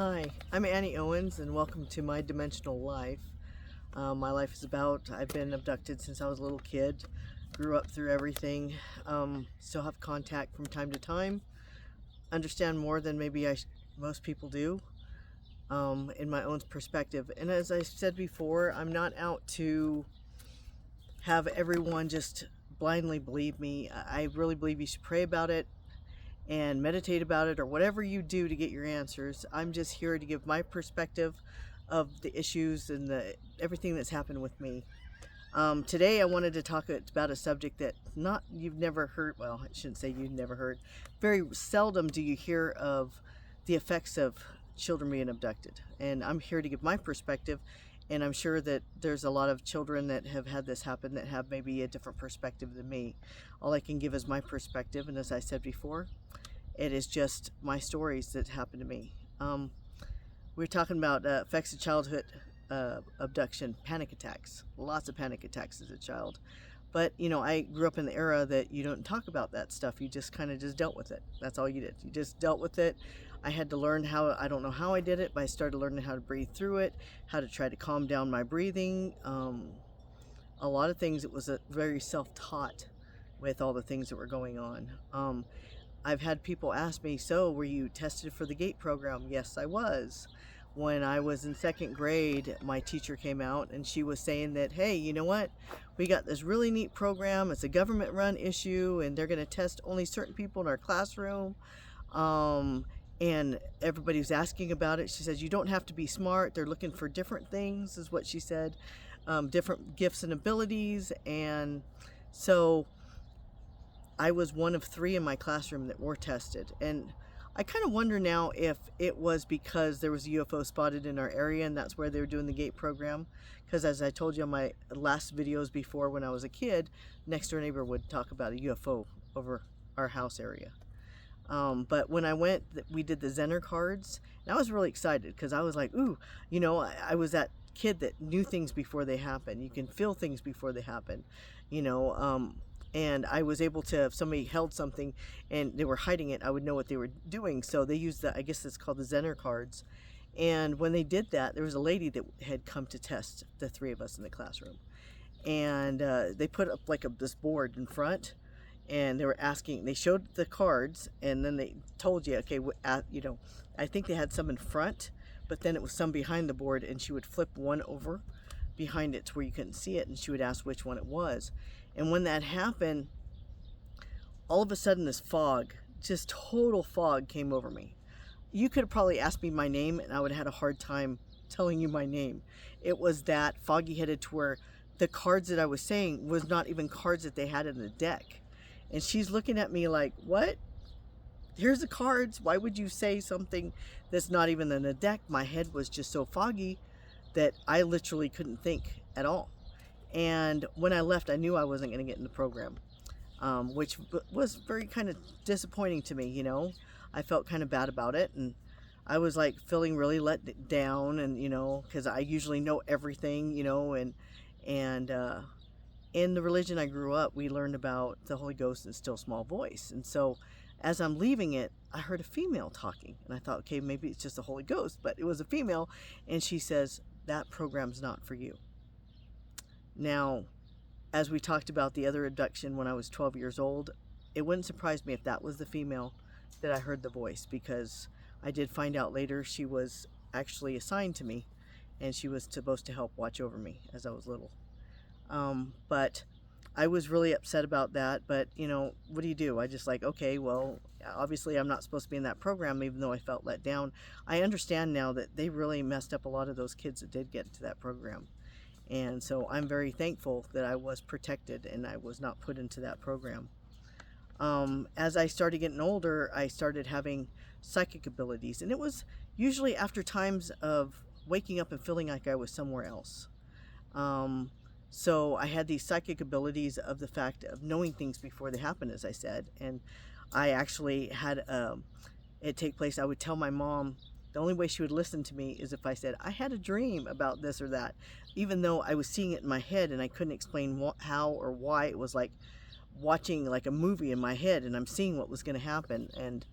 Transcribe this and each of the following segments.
Hi, I'm Annie Owens, and welcome to my dimensional life. My life is about I've been abducted since I was a little kid, grew up through everything, still have contact from time to time, understand more than maybe most people do in my own perspective. And as I said before, I'm not out to have everyone just blindly believe me. I really believe you should pray about it and meditate about it, or whatever you do to get your answers. I'm just here to give my perspective of the issues and everything that's happened with me. Today I wanted to talk about a subject that not you've never heard. Well, I shouldn't say you've never heard. Very seldom do you hear of the effects of children being abducted, and I'm here to give my perspective. And I'm sure that there's a lot of children that have had this happen that have maybe a different perspective than me. All I can give is my perspective, and as I said before, it is just my stories that happened to me. We're talking about effects of childhood abduction, panic attacks, lots of panic attacks as a child. But, I grew up in the era that you don't talk about that stuff. You just kind of just dealt with it. That's all you did. You just dealt with it. I had to learn I don't know how I did it, but I started learning how to breathe through it, how to try to calm down my breathing. A lot of things, it was very self-taught with all the things that were going on. I've had people ask me, so were you tested for the GATE program? Yes, I was. When I was in second grade, my teacher came out and she was saying that, hey, you know what? We got this really neat program. It's a government run issue and they're going to test only certain people in our classroom. And everybody was asking about it. She says, you don't have to be smart. They're looking for different things, is what she said, different gifts and abilities. And so I was one of 3 in my classroom that were tested. And I kind of wonder now if it was because there was a UFO spotted in our area and that's where they were doing the GATE program. Because as I told you on my last videos before, when I was a kid, next door neighbor would talk about a UFO over our house area. But when I went, we did the Zener cards, and I was really excited because I was like, ooh, I was that kid that knew things before they happen. You can feel things before they happen, you know. And I was able to, if somebody held something and they were hiding it, I would know what they were doing. So they used I guess it's called the Zener cards. And when they did that, there was a lady that had come to test the 3 of us in the classroom. And they put up like this board in front, and they showed the cards, and then they told you, okay, I think they had some in front, but then it was some behind the board, and she would flip one over behind it to where you couldn't see it, and she would ask which one it was. And when that happened, all of a sudden this fog, just total fog, came over me. You could have probably asked me my name and I would have had a hard time telling you my name. It was that foggy headed to where the cards that I was saying was not even cards that they had in the deck. And she's looking at me like, what? Here's the cards. Why would you say something that's not even in the deck? My head was just so foggy that I literally couldn't think at all. And when I left, I knew I wasn't going to get in the program, which was very kind of disappointing to me, I felt kind of bad about it, and I was like feeling really let down, and because I usually know everything, and in the religion I grew up, we learned about the Holy Ghost and still small voice. And so as I'm leaving it, I heard a female talking, and I thought, okay, maybe it's just the Holy Ghost, but it was a female, and she says, that program's not for you. Now, as we talked about the other abduction when I was 12 years old, it wouldn't surprise me if that was the female that I heard the voice, because I did find out later she was actually assigned to me, and she was supposed to help watch over me as I was little. But I was really upset about that. But, what do you do? I just like, okay, well, obviously I'm not supposed to be in that program, even though I felt let down. I understand now that they really messed up a lot of those kids that did get into that program. And so I'm very thankful that I was protected and I was not put into that program. As I started getting older, I started having psychic abilities. And it was usually after times of waking up and feeling like I was somewhere else. So I had these psychic abilities of the fact of knowing things before they happen, as I said. And I actually had it take place. I would tell my mom, the only way she would listen to me is if I said, I had a dream about this or that, even though I was seeing it in my head and I couldn't explain how or why. It was like watching like a movie in my head, and I'm seeing what was going to happen. And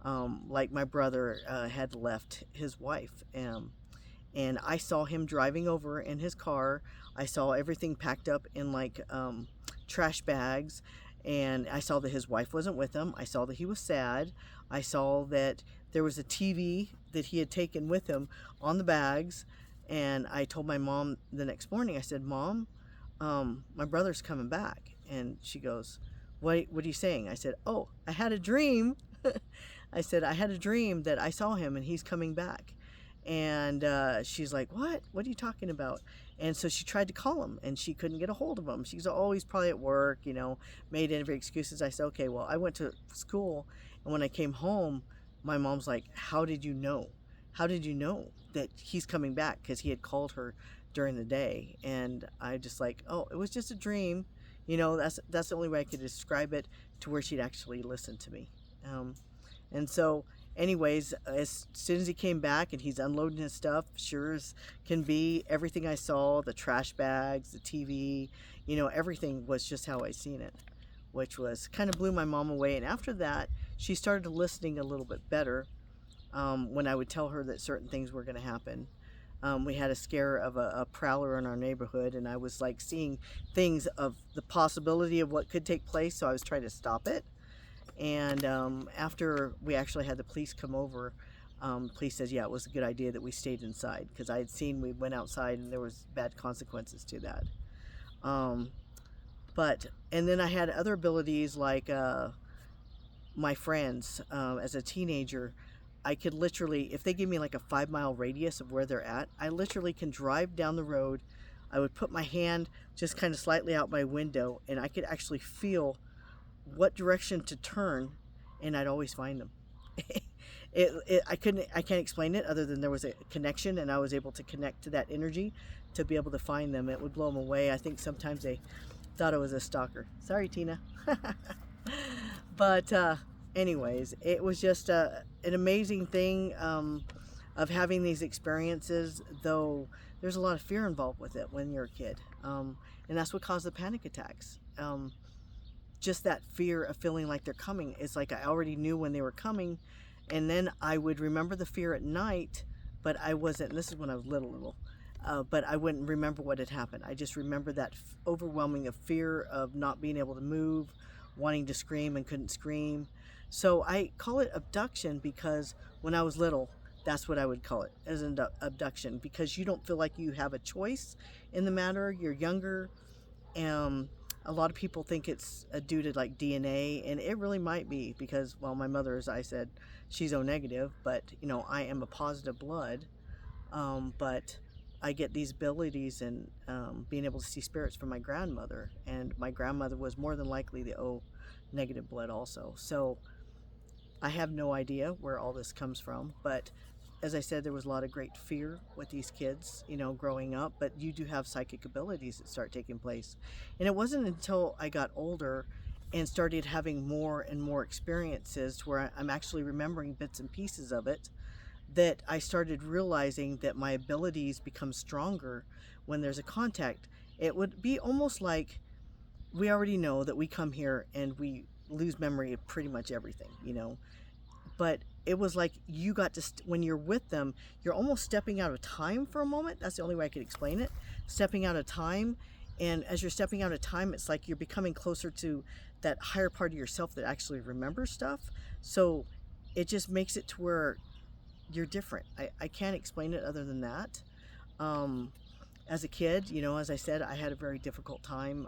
Like my brother had left his wife, and I saw him driving over in his car. I saw everything packed up in like trash bags, and I saw that his wife wasn't with him. I saw that he was sad. I saw that there was a TV that he had taken with him on the bags, and I told my mom the next morning. I said, "Mom, my brother's coming back," and she goes, What are you saying?" I said, "Oh, I had a dream." I said, "I had a dream that I saw him and he's coming back." And she's like, What are you talking about?" And so she tried to call him and she couldn't get a hold of him. She's always probably at work, made every excuses. I said, "Okay, well, I went to school, and when I came home, my mom's like, How did you know? How did you know that he's coming back?" Because he had called her during the day. And I just like, "Oh, it was just a dream." That's the only way I could describe it, to where she'd actually listen to me. And so, anyways, as soon as he came back and he's unloading his stuff, sure as can be, everything I saw, the trash bags, the TV, everything was just how I seen it, which was kind of blew my mom away. And after that, she started listening a little bit better, when I would tell her that certain things were going to happen. We had a scare of a prowler in our neighborhood, and I was like seeing things of the possibility of what could take place, so I was trying to stop it. And after we actually had the police come over, police says, yeah, it was a good idea that we stayed inside, because I had seen we went outside and there was bad consequences to that. Um, and then I had other abilities like my friends. As a teenager, I could literally, if they give me like a 5 mile radius of where they're at, I literally can drive down the road. I would put my hand just kind of slightly out my window, and I could actually feel what direction to turn, and I'd always find them. I can't explain it other than there was a connection, and I was able to connect to that energy to be able to find them. It would blow them away. I think sometimes they thought I was a stalker. Sorry, Tina. But anyways, it was just an amazing thing, of having these experiences, though there's a lot of fear involved with it when you're a kid. And that's what caused the panic attacks. Just that fear of feeling like they're coming. It's like I already knew when they were coming, and then I would remember the fear at night, but I wasn't, and this is when I was little, but I wouldn't remember what had happened. I just remember that overwhelming of fear of not being able to move, wanting to scream and couldn't scream. So I call it abduction because when I was little, that's what I would call it, as an abduction, because you don't feel like you have a choice in the matter. You're younger. A lot of people think it's due to like DNA, and it really might be because, well, my mother, as I said, she's O negative, but I am a positive blood. But I get these abilities and being able to see spirits from my grandmother, and my grandmother was more than likely the O negative blood also. So I have no idea where all this comes from, but as I said, there was a lot of great fear with these kids, growing up, but you do have psychic abilities that start taking place. And it wasn't until I got older and started having more and more experiences to where I'm actually remembering bits and pieces of it, that I started realizing that my abilities become stronger when there's a contact. It would be almost like we already know that we come here and we lose memory of pretty much everything, but it was like you got to, when you're with them, you're almost stepping out of time for a moment. That's the only way I could explain it. Stepping out of time. And as you're stepping out of time, it's like you're becoming closer to that higher part of yourself that actually remembers stuff. So it just makes it to where you're different. I can't explain it other than that. As a kid, as I said, I had a very difficult time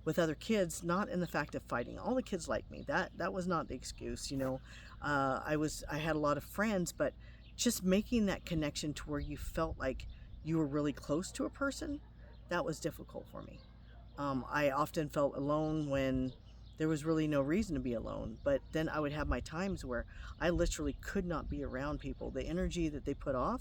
with other kids, not in the fact of fighting. All the kids liked me. That was not the excuse. I had a lot of friends, but just making that connection to where you felt like you were really close to a person, that was difficult for me. I often felt alone when there was really no reason to be alone. But then I would have my times where I literally could not be around people. The energy that they put off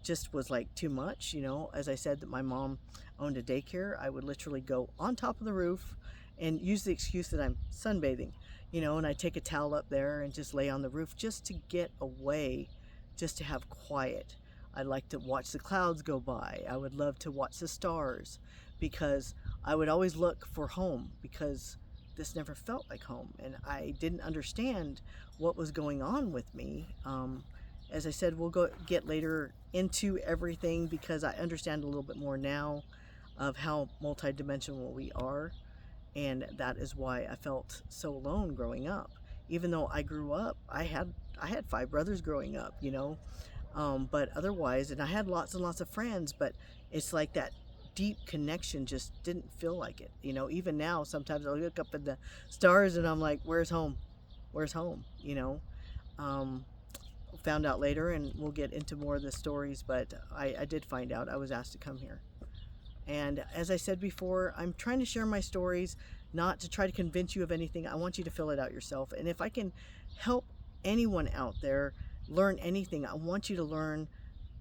just was like too much. As I said, that my mom owned a daycare, I would literally go on top of the roof and use the excuse that I'm sunbathing, and I take a towel up there and just lay on the roof just to get away, just to have quiet. I like to watch the clouds go by. I would love to watch the stars, because I would always look for home, because this never felt like home, and I didn't understand what was going on with me. As I said, we'll get later into everything because I understand a little bit more now of how multidimensional we are, and that is why I felt so alone growing up. Even though I grew up, I had 5 brothers growing up, but otherwise, and I had lots and lots of friends, but it's like that deep connection just didn't feel like it. Even now, sometimes I look up at the stars and I'm like, where's home? Where's home? Um, Found out later, and we'll get into more of the stories, but I did find out I was asked to come here. And as I said before, I'm trying to share my stories, not to try to convince you of anything. I want you to fill it out yourself. And if I can help anyone out there learn anything, I want you to learn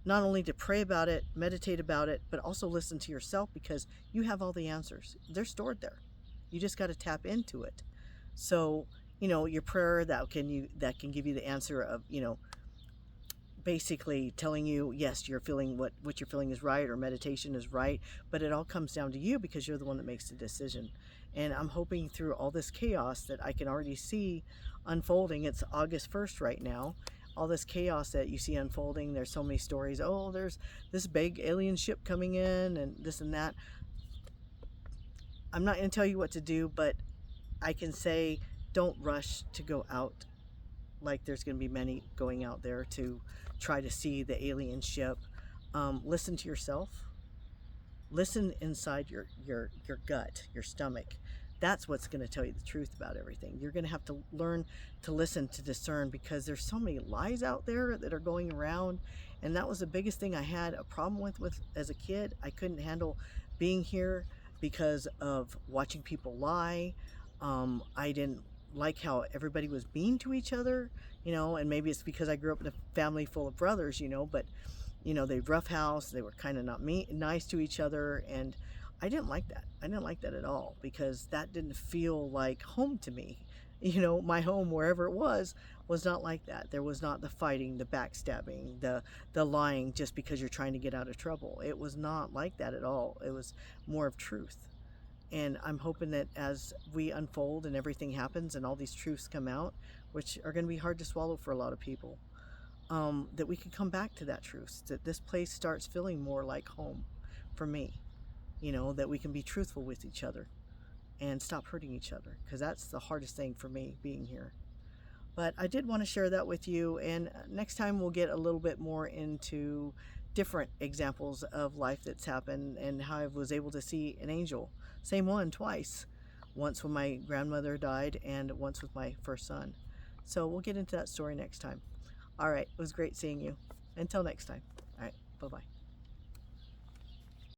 not only to pray about it, meditate about it, but also listen to yourself, because you have all the answers. They're stored there. You just got to tap into it. So, your prayer that can give you the answer of, basically telling you, yes, you're feeling what you're feeling is right, or meditation is right, but it all comes down to you, because you're the one that makes the decision. And I'm hoping through all this chaos that I can already see unfolding. It's August 1st right now. All this chaos that you see unfolding, there's so many stories. Oh, there's this big alien ship coming in and this and that. I'm not going to tell you what to do, but I can say don't rush to go out like there's going to be many going out there to try to see the alien ship. Listen to yourself. Listen inside your gut, your stomach. That's what's going to tell you the truth about everything. You're going to have to learn to listen, to discern, because there's so many lies out there that are going around. And that was the biggest thing I had a problem with as a kid. I couldn't handle being here because of watching people lie. I didn't like how everybody was mean to each other, and maybe it's because I grew up in a family full of brothers, but they roughhouse, they were kind of not nice to each other, and I didn't like that. I didn't like that at all, because that didn't feel like home to me. My home, wherever it was not like that. There was not the fighting, the backstabbing, the lying just because you're trying to get out of trouble. It was not like that at all. It was more of truth. And I'm hoping that as we unfold and everything happens and all these truths come out, which are going to be hard to swallow for a lot of people, that we can come back to that truth, that this place starts feeling more like home for me, that we can be truthful with each other and stop hurting each other, because that's the hardest thing for me being here. But I did want to share that with you, and next time we'll get a little bit more into different examples of life that's happened and how I was able to see an angel. Same one twice. Once when my grandmother died and once with my first son. So we'll get into that story next time. All right, it was great seeing you. Until next time. All right, bye-bye.